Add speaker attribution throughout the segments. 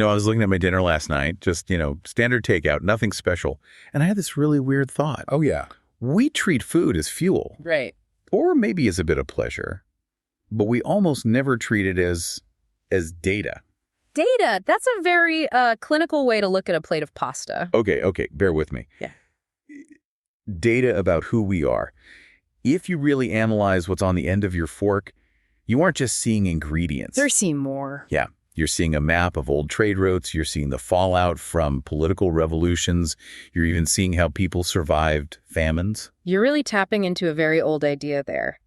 Speaker 1: I was looking at my dinner last night, just, standard takeout, nothing special. And I had this really weird thought.
Speaker 2: Oh, yeah.
Speaker 1: We treat food as fuel.
Speaker 3: Right.
Speaker 1: Or maybe as a bit of pleasure. But we almost never treat it as data.
Speaker 3: Data. That's a very clinical way to look at a plate of pasta.
Speaker 1: Okay, bear with me.
Speaker 3: Yeah.
Speaker 1: Data about who we are. If you really analyze what's on the end of your fork, you aren't just seeing ingredients.
Speaker 3: They're seeing more.
Speaker 1: Yeah. You're seeing a map of old trade routes. You're seeing the fallout from political revolutions. You're even seeing how people survived famines.
Speaker 3: You're really tapping into a very old idea there.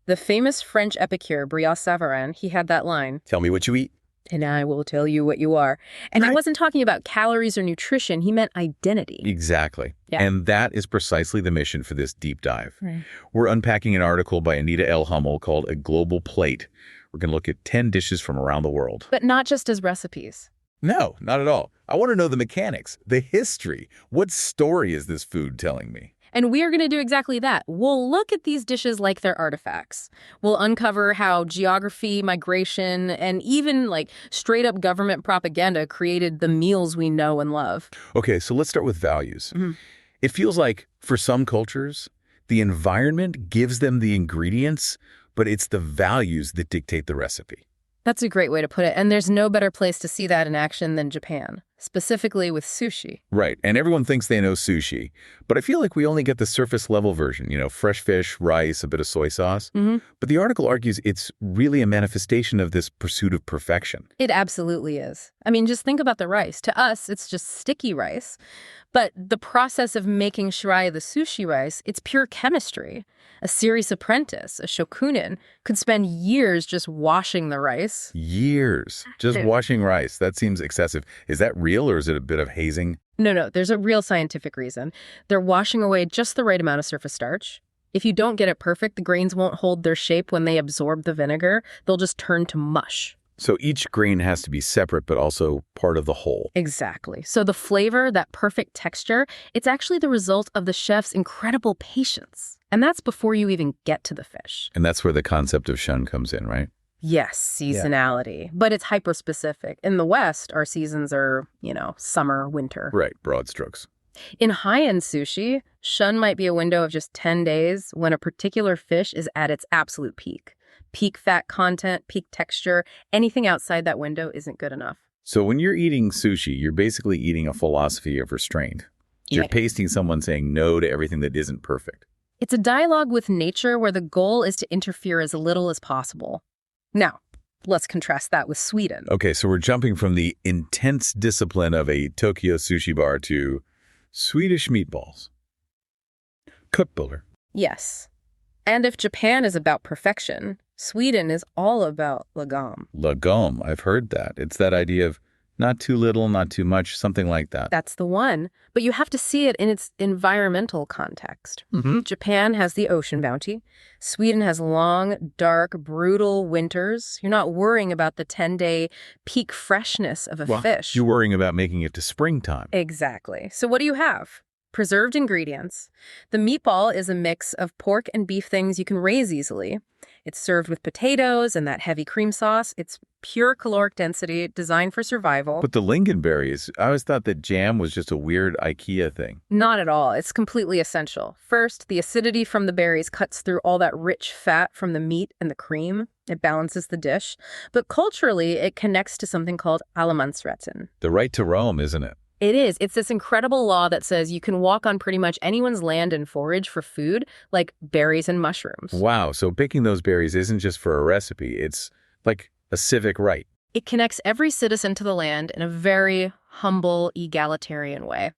Speaker 3: The famous French epicure Briot Savarin, he had that line,
Speaker 1: Tell me what you eat.
Speaker 3: and I will tell you what you are. And
Speaker 1: Right.
Speaker 3: he wasn't talking about calories or nutrition. He meant identity.
Speaker 1: Exactly.
Speaker 3: Yeah.
Speaker 1: And that is precisely the mission for this deep dive.
Speaker 3: Right.
Speaker 1: We're unpacking an article by Anita L. Hummel called A Global Plate. We're going to look at 10 dishes from around the world.
Speaker 3: But not just as recipes.
Speaker 1: No, not at all. I want to know the mechanics, the history. What story is this food telling me?
Speaker 3: And we are going to do exactly that. We'll look at these dishes like they're artifacts. We'll uncover how geography, migration, and even like straight up government propaganda created the meals we know and love.
Speaker 1: Okay, so let's start with values.
Speaker 3: Mm-hmm.
Speaker 1: It feels like, for some cultures, the environment gives them the ingredients, but it's the values that dictate the recipe.
Speaker 3: That's a great way to put it. And there's no better place to see that in action than Japan, specifically with sushi.
Speaker 1: Right, and everyone thinks they know sushi, but I feel like we only get the surface level version, fresh fish, rice, a bit of soy sauce.
Speaker 3: Mm-hmm.
Speaker 1: But the article argues it's really a manifestation of this pursuit of perfection.
Speaker 3: It absolutely is. I mean, just think about the rice. To us, it's just sticky rice. But the process of making shirai, the sushi rice, it's pure chemistry. A serious apprentice, a shokunin, could spend years just washing the rice.
Speaker 1: Years. Just washing rice. That seems excessive. Is that real or is it a bit of hazing?
Speaker 3: No, there's a real scientific reason. They're washing away just the right amount of surface starch. If you don't get it perfect, the grains won't hold their shape when they absorb the vinegar. They'll just turn to mush.
Speaker 1: So each grain has to be separate, but also part of the whole.
Speaker 3: Exactly. So the flavor, that perfect texture, it's actually the result of the chef's incredible patience. And that's before you even get to the fish.
Speaker 1: And that's where the concept of shun comes in, right?
Speaker 3: Yes, seasonality. But it's hyper-specific. In the West, our seasons are, summer, winter.
Speaker 1: Right, broad strokes.
Speaker 3: In high-end sushi, shun might be a window of just 10 days when a particular fish is at its absolute peak. Peak fat content, peak texture, anything outside that window isn't good enough.
Speaker 1: So when you're eating sushi, you're basically eating a philosophy of restraint. You're pasting someone saying no to everything that isn't perfect.
Speaker 3: It's a dialogue with nature where the goal is to interfere as little as possible. Now, let's contrast that with Sweden.
Speaker 1: Okay, so we're jumping from the intense discipline of a Tokyo sushi bar to Swedish meatballs. Köttbullar.
Speaker 3: Yes. And if Japan is about perfection, Sweden is all about lagom.
Speaker 1: Lagom, I've heard that. It's that idea of not too little, not too much, something like that.
Speaker 3: That's the one. But you have to see it in its environmental context.
Speaker 1: Mm-hmm.
Speaker 3: Japan has the ocean bounty. Sweden has long, dark, brutal winters. You're not worrying about the 10-day peak freshness of a fish.
Speaker 1: You're worrying about making it to springtime.
Speaker 3: Exactly. So what do you have? Preserved ingredients. The meatball is a mix of pork and beef things you can raise easily. It's served with potatoes and that heavy cream sauce. It's pure caloric density, designed for survival.
Speaker 1: But the lingonberries, I always thought that jam was just a weird IKEA thing.
Speaker 3: Not at all. It's completely essential. First, the acidity from the berries cuts through all that rich fat from the meat and the cream. It balances the dish. But culturally, it connects to something called allemansrätten.
Speaker 1: The right to roam, isn't it?
Speaker 3: It is. It's this incredible law that says you can walk on pretty much anyone's land and forage for food, like berries and mushrooms.
Speaker 1: Wow, so picking those berries isn't just for a recipe. It's like a civic right.
Speaker 3: It connects every citizen to the land in a very humble, egalitarian way.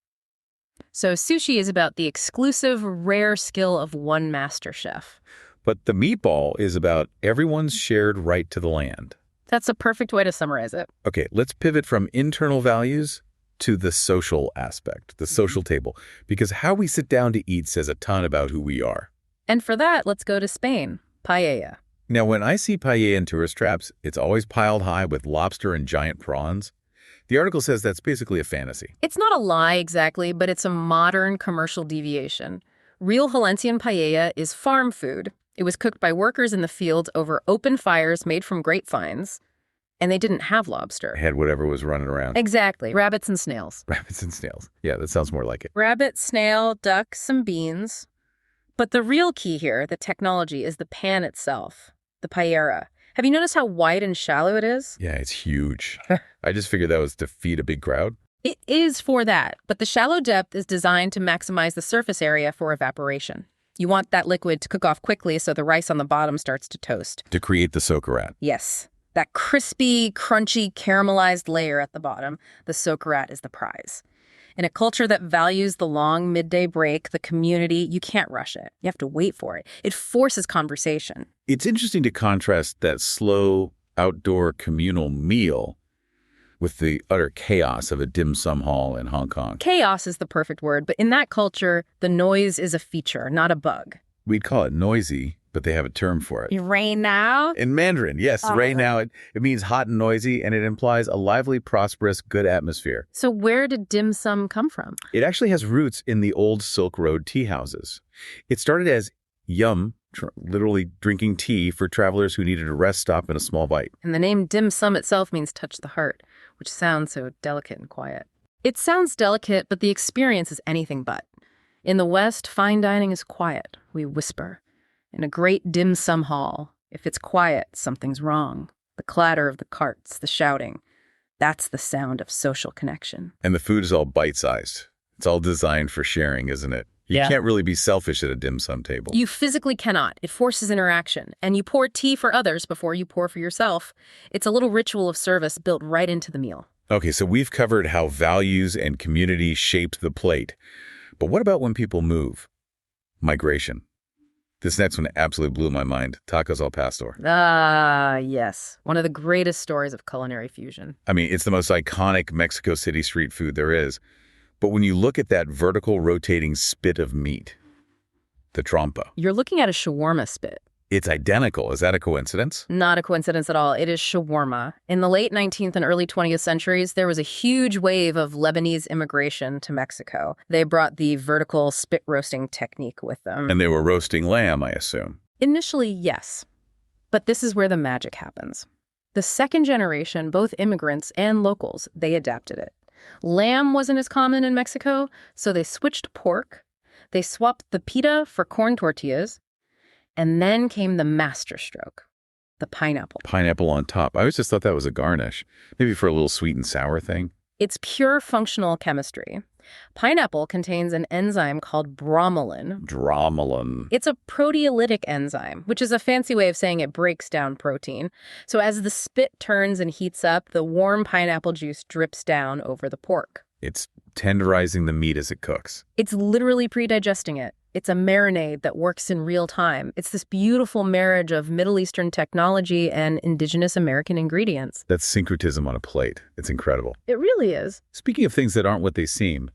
Speaker 3: So sushi is about the exclusive, rare skill of one master chef.
Speaker 1: But the meatball is about everyone's shared right to the land.
Speaker 3: That's a perfect way to summarize it.
Speaker 1: Okay, let's pivot from internal values to the social aspect, the social table, because how we sit down to eat says a ton about who we are.
Speaker 3: And for that, let's go to Spain, paella.
Speaker 1: Now, when I see paella in tourist traps, it's always piled high with lobster and giant prawns. The article says that's basically a fantasy.
Speaker 3: It's not a lie exactly, but it's a modern commercial deviation. Real Valencian paella is farm food. It was cooked by workers in the fields over open fires made from grapevines. And they didn't have lobster.
Speaker 1: Had whatever was running around.
Speaker 3: Exactly. Rabbits and snails.
Speaker 1: Rabbits and snails. Yeah, that sounds more like it.
Speaker 3: Rabbit, snail, duck, some beans. But the real key here, the technology, is the pan itself, the paella. Have you noticed how wide and shallow it is?
Speaker 1: Yeah, it's huge. I just figured that was to feed a big crowd.
Speaker 3: It is for that, but the shallow depth is designed to maximize the surface area for evaporation. You want that liquid to cook off quickly so the rice on the bottom starts to toast.
Speaker 1: To create the soakerat.
Speaker 3: Yes, that crispy, crunchy, caramelized layer at the bottom, the soakerat is the prize. In a culture that values the long midday break, the community, you can't rush it. You have to wait for it. It forces conversation.
Speaker 1: It's interesting to contrast that slow, outdoor communal meal with the utter chaos of a dim sum hall in Hong Kong.
Speaker 3: Chaos is the perfect word, but in that culture, the noise is a feature, not a bug.
Speaker 1: We'd call it noisy, but they have a term for it.
Speaker 3: Rain now?
Speaker 1: In Mandarin, yes. Right now, it means hot and noisy, and it implies a lively, prosperous, good atmosphere.
Speaker 3: So where did dim sum come from?
Speaker 1: It actually has roots in the old Silk Road tea houses. It started as yum, literally drinking tea for travelers who needed a rest stop and a small bite.
Speaker 3: And the name dim sum itself means touch the heart, which sounds so delicate and quiet. It sounds delicate, but the experience is anything but. In the West, fine dining is quiet. We whisper. In a great dim sum hall, if it's quiet, something's wrong. The clatter of the carts, the shouting. That's the sound of social connection.
Speaker 1: And the food is all bite-sized. It's all designed for sharing, isn't it? You can't really be selfish at a dim sum table.
Speaker 3: You physically cannot. It forces interaction. And you pour tea for others before you pour for yourself. It's a little ritual of service built right into the meal.
Speaker 1: Okay, so we've covered how values and community shaped the plate. But what about when people move? Migration. This next one absolutely blew my mind. Tacos al pastor.
Speaker 3: Ah, yes. One of the greatest stories of culinary fusion.
Speaker 1: I mean, it's the most iconic Mexico City street food there is. But when you look at that vertical rotating spit of meat, the trompa.
Speaker 3: You're looking at a shawarma spit.
Speaker 1: It's identical. Is that a coincidence?
Speaker 3: Not a coincidence at all. It is shawarma. In the late 19th and early 20th centuries, there was a huge wave of Lebanese immigration to Mexico. They brought the vertical spit roasting technique with them.
Speaker 1: And they were roasting lamb, I assume.
Speaker 3: Initially, yes. But this is where the magic happens. The second generation, both immigrants and locals, they adapted it. Lamb wasn't as common in Mexico, so they switched to pork. They swapped the pita for corn tortillas. And then came the masterstroke, the pineapple.
Speaker 1: Pineapple on top. I always just thought that was a garnish, maybe for a little sweet and sour thing.
Speaker 3: It's pure functional chemistry. Pineapple contains an enzyme called bromelain.
Speaker 1: Bromelain.
Speaker 3: It's a proteolytic enzyme, which is a fancy way of saying it breaks down protein. So as the spit turns and heats up, the warm pineapple juice drips down over the pork.
Speaker 1: It's tenderizing the meat as it cooks.
Speaker 3: It's literally pre-digesting it. It's a marinade that works in real time. It's this beautiful marriage of Middle Eastern technology and indigenous American ingredients.
Speaker 1: That's syncretism on a plate. It's incredible.
Speaker 3: It really is.
Speaker 1: Speaking of things that aren't what they seem,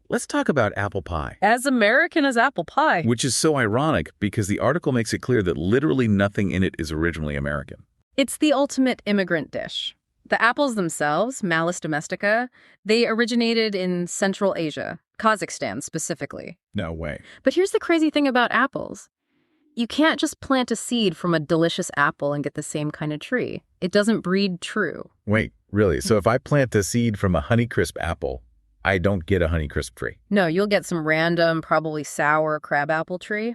Speaker 1: let's talk about apple pie.
Speaker 3: As American as apple pie.
Speaker 1: Which is so ironic because the article makes it clear that literally nothing in it is originally American.
Speaker 3: It's the ultimate immigrant dish. The apples themselves, Malus domestica, they originated in Central Asia, Kazakhstan specifically.
Speaker 1: No way.
Speaker 3: But here's the crazy thing about apples. You can't just plant a seed from a delicious apple and get the same kind of tree. It doesn't breed true.
Speaker 1: Wait, really? So if I plant a seed from a Honeycrisp apple, I don't get a Honeycrisp tree?
Speaker 3: No, you'll get some random, probably sour crabapple tree.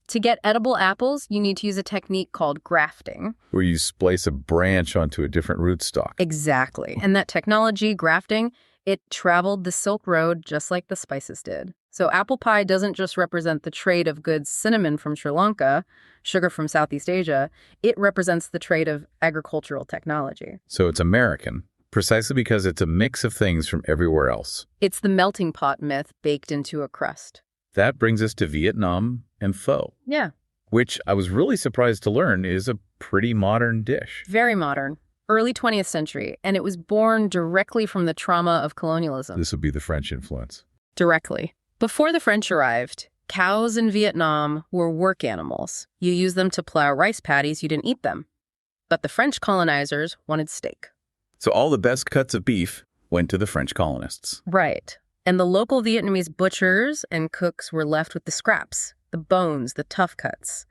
Speaker 3: To get edible apples, you need to use a technique called grafting.
Speaker 1: Where you splice a branch onto a different rootstock.
Speaker 3: Exactly. And that technology, grafting, it traveled the Silk Road just like the spices did. So apple pie doesn't just represent the trade of goods cinnamon from Sri Lanka, sugar from Southeast Asia. It represents the trade of agricultural technology.
Speaker 1: So it's American, precisely because it's a mix of things from everywhere else.
Speaker 3: It's the melting pot myth baked into a crust.
Speaker 1: That brings us to Vietnam and pho.
Speaker 3: Yeah.
Speaker 1: Which I was really surprised to learn is a pretty modern dish.
Speaker 3: Very modern. Early 20th century. And it was born directly from the trauma of colonialism.
Speaker 1: This would be the French influence.
Speaker 3: Directly. Before the French arrived, cows in Vietnam were work animals. You used them to plow rice paddies, you didn't eat them. But the French colonizers wanted steak.
Speaker 1: So all the best cuts of beef went to the French colonists.
Speaker 3: Right. And the local Vietnamese butchers and cooks were left with the scraps. the bones, the tough cuts.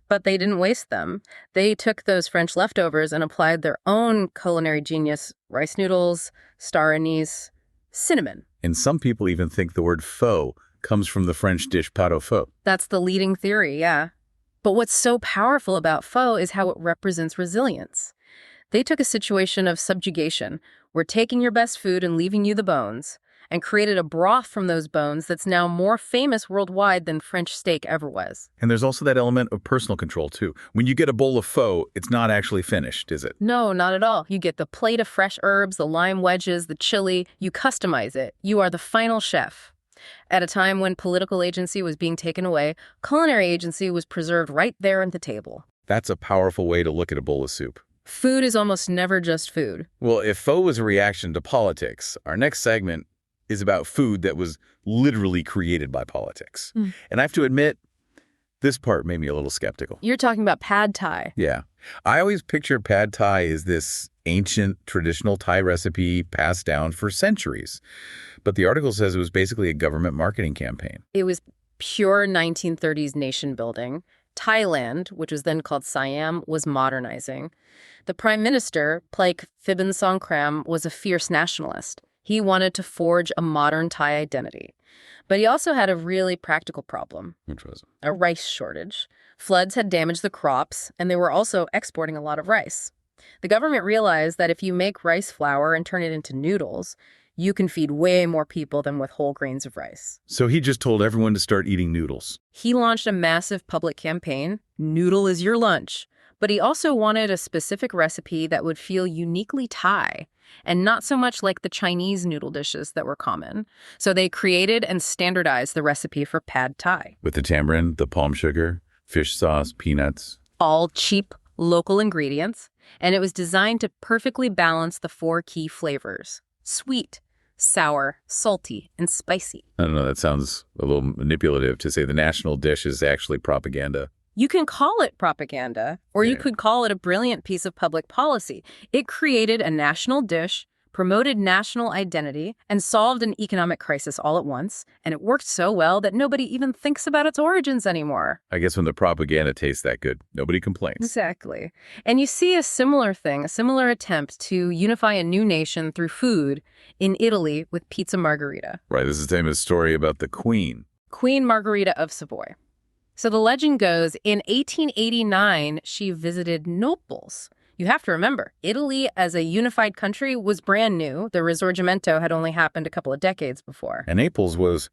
Speaker 3: But they didn't waste them. They took those French leftovers and applied their own culinary genius: rice noodles, star anise, cinnamon.
Speaker 1: And some people even think the word pho comes from the French dish pot au feu.
Speaker 3: That's the leading theory, yeah. But what's so powerful about pho is how it represents resilience. They took a situation of subjugation, we're taking your best food and leaving you the bones, and created a broth from those bones that's now more famous worldwide than French steak ever was.
Speaker 1: And there's also that element of personal control, too. When you get a bowl of pho, it's not actually finished, is it?
Speaker 3: No, not at all. You get the plate of fresh herbs, the lime wedges, the chili. You customize it. You are the final chef. At a time when political agency was being taken away, culinary agency was preserved right there at the table.
Speaker 1: That's a powerful way to look at a bowl of soup.
Speaker 3: Food is almost never just food.
Speaker 1: Well, if pho was a reaction to politics, our next segment is about food that was literally created by politics. And I have to admit, this part made me a little skeptical.
Speaker 3: You're talking about pad thai.
Speaker 1: Yeah. I always pictured pad thai as this ancient traditional Thai recipe passed down for centuries. But the article says it was basically a government marketing campaign.
Speaker 3: It was pure 1930s nation building. Thailand, which was then called Siam, was modernizing. The prime minister, Plaek Phibin Songkram, was a fierce nationalist. He wanted to forge a modern Thai identity. But he also had a really practical problem.
Speaker 1: Which was?
Speaker 3: A rice shortage. Floods had damaged the crops, and they were also exporting a lot of rice. The government realized that if you make rice flour and turn it into noodles, you can feed way more people than with whole grains of rice.
Speaker 1: So he just told everyone to start eating noodles.
Speaker 3: He launched a massive public campaign, Noodle is your lunch. But he also wanted a specific recipe that would feel uniquely Thai, and not so much like the Chinese noodle dishes that were common. So they created and standardized the recipe for pad thai.
Speaker 1: With the tamarind, the palm sugar, fish sauce, peanuts.
Speaker 3: All cheap, local ingredients. And it was designed to perfectly balance the 4 key flavors: sweet, sour, salty, and spicy.
Speaker 1: I don't know, that sounds a little manipulative to say the national dish is actually propaganda.
Speaker 3: You can call it propaganda, or you could call it a brilliant piece of public policy. It created a national dish, promoted national identity, and solved an economic crisis all at once. And it worked so well that nobody even thinks about its origins anymore.
Speaker 1: I guess when the propaganda tastes that good, nobody complains.
Speaker 3: Exactly. And you see a similar thing, a similar attempt to unify a new nation through food in Italy with pizza margherita.
Speaker 1: Right, this is the famous story about the Queen.
Speaker 3: Queen Margherita of Savoy. So the legend goes, in 1889, she visited Naples. You have to remember, Italy as a unified country was brand new. The Risorgimento had only happened a couple of decades before.
Speaker 1: And Naples was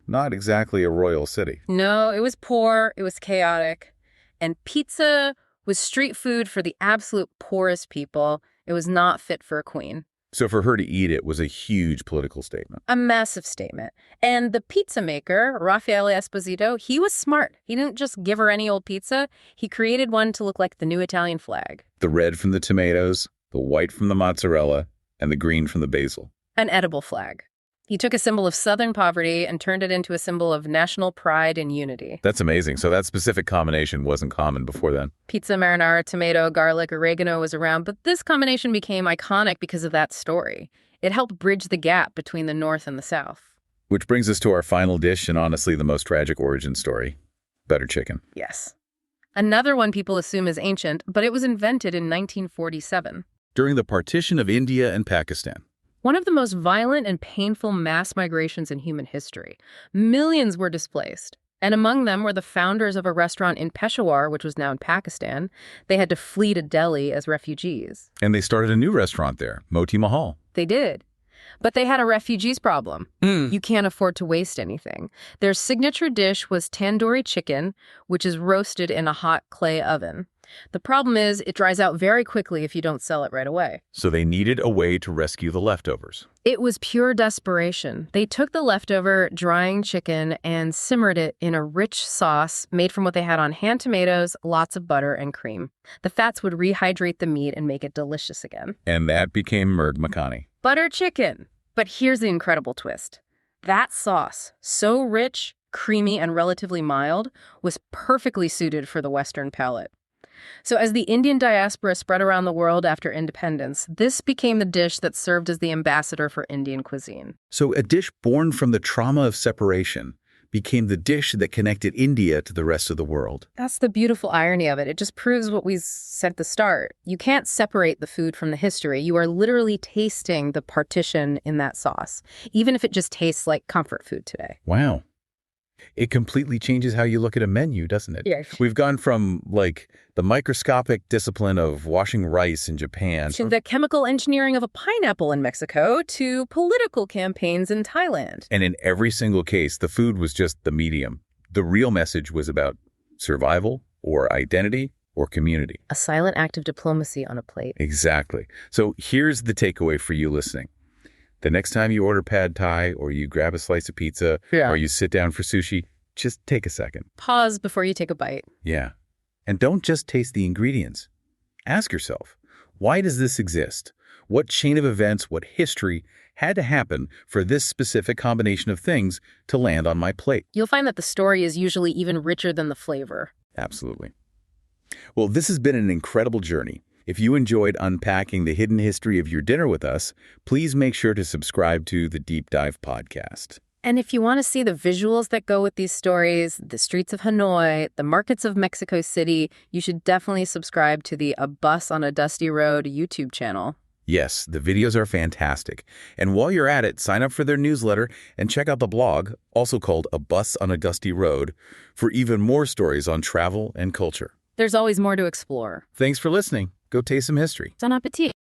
Speaker 1: not exactly a royal city.
Speaker 3: No, it was poor, it was chaotic. And pizza was street food for the absolute poorest people. It was not fit for a queen.
Speaker 1: So for her to eat it was a huge political statement.
Speaker 3: A massive statement. And the pizza maker, Raffaele Esposito, he was smart. He didn't just give her any old pizza. He created one to look like the new Italian flag.
Speaker 1: The red from the tomatoes, the white from the mozzarella, and the green from the basil.
Speaker 3: An edible flag. He took a symbol of Southern poverty and turned it into a symbol of national pride and unity.
Speaker 1: That's amazing. So that specific combination wasn't common before then.
Speaker 3: Pizza marinara, tomato, garlic, oregano was around, but this combination became iconic because of that story. It helped bridge the gap between the North and the South.
Speaker 1: Which brings us to our final dish and honestly the most tragic origin story: butter chicken.
Speaker 3: Yes. Another one people assume is ancient, but it was invented in 1947.
Speaker 1: During the partition of India and Pakistan.
Speaker 3: One of the most violent and painful mass migrations in human history. Millions were displaced. And among them were the founders of a restaurant in Peshawar, which was now in Pakistan. They had to flee to Delhi as refugees.
Speaker 1: And they started a new restaurant there, Moti Mahal.
Speaker 3: They did. But they had a refugees problem. You can't afford to waste anything. Their signature dish was tandoori chicken, which is roasted in a hot clay oven. The problem is it dries out very quickly if you don't sell it right away.
Speaker 1: So they needed a way to rescue the leftovers.
Speaker 3: It was pure desperation. They took the leftover drying chicken and simmered it in a rich sauce made from what they had on hand tomatoes, lots of butter, and cream. The fats would rehydrate the meat and make it delicious again.
Speaker 1: And that became Merg Makhani.
Speaker 3: Butter chicken. But here's the incredible twist. That sauce, so rich, creamy, and relatively mild, was perfectly suited for the Western palate. So as the Indian diaspora spread around the world after independence, this became the dish that served as the ambassador for Indian cuisine.
Speaker 1: So a dish born from the trauma of separation became the dish that connected India to the rest of the world.
Speaker 3: That's the beautiful irony of it. It just proves what we said at the start. You can't separate the food from the history. You are literally tasting the partition in that sauce, even if it just tastes like comfort food today.
Speaker 1: Wow. It completely changes how you look at a menu, doesn't it?
Speaker 3: Yeah.
Speaker 1: We've gone from, like, the microscopic discipline of washing rice in Japan
Speaker 3: To the chemical engineering of a pineapple in Mexico to political campaigns in Thailand.
Speaker 1: and in every single case, the food was just the medium. The real message was about survival or identity or community.
Speaker 3: A silent act of diplomacy on a plate.
Speaker 1: Exactly. So here's the takeaway for you listening. The next time you order pad thai or you grab a slice of pizza or you sit down for sushi, just take a second.
Speaker 3: Pause before you take a bite.
Speaker 1: Yeah. And don't just taste the ingredients. Ask yourself, why does this exist? What chain of events, what history had to happen for this specific combination of things to land on my plate?
Speaker 3: You'll find that the story is usually even richer than the flavor.
Speaker 1: Absolutely. Well, this has been an incredible journey. If you enjoyed unpacking the hidden history of your dinner with us, please make sure to subscribe to the Deep Dive podcast.
Speaker 3: And if you want to see the visuals that go with these stories, the streets of Hanoi, the markets of Mexico City, you should definitely subscribe to the A Bus on a Dusty Road YouTube channel.
Speaker 1: Yes, the videos are fantastic. And while you're at it, sign up for their newsletter and check out the blog, also called A Bus on a Dusty Road, for even more stories on travel and culture.
Speaker 3: There's always more to explore.
Speaker 1: Thanks for listening. Go taste some history.
Speaker 3: Bon appetit.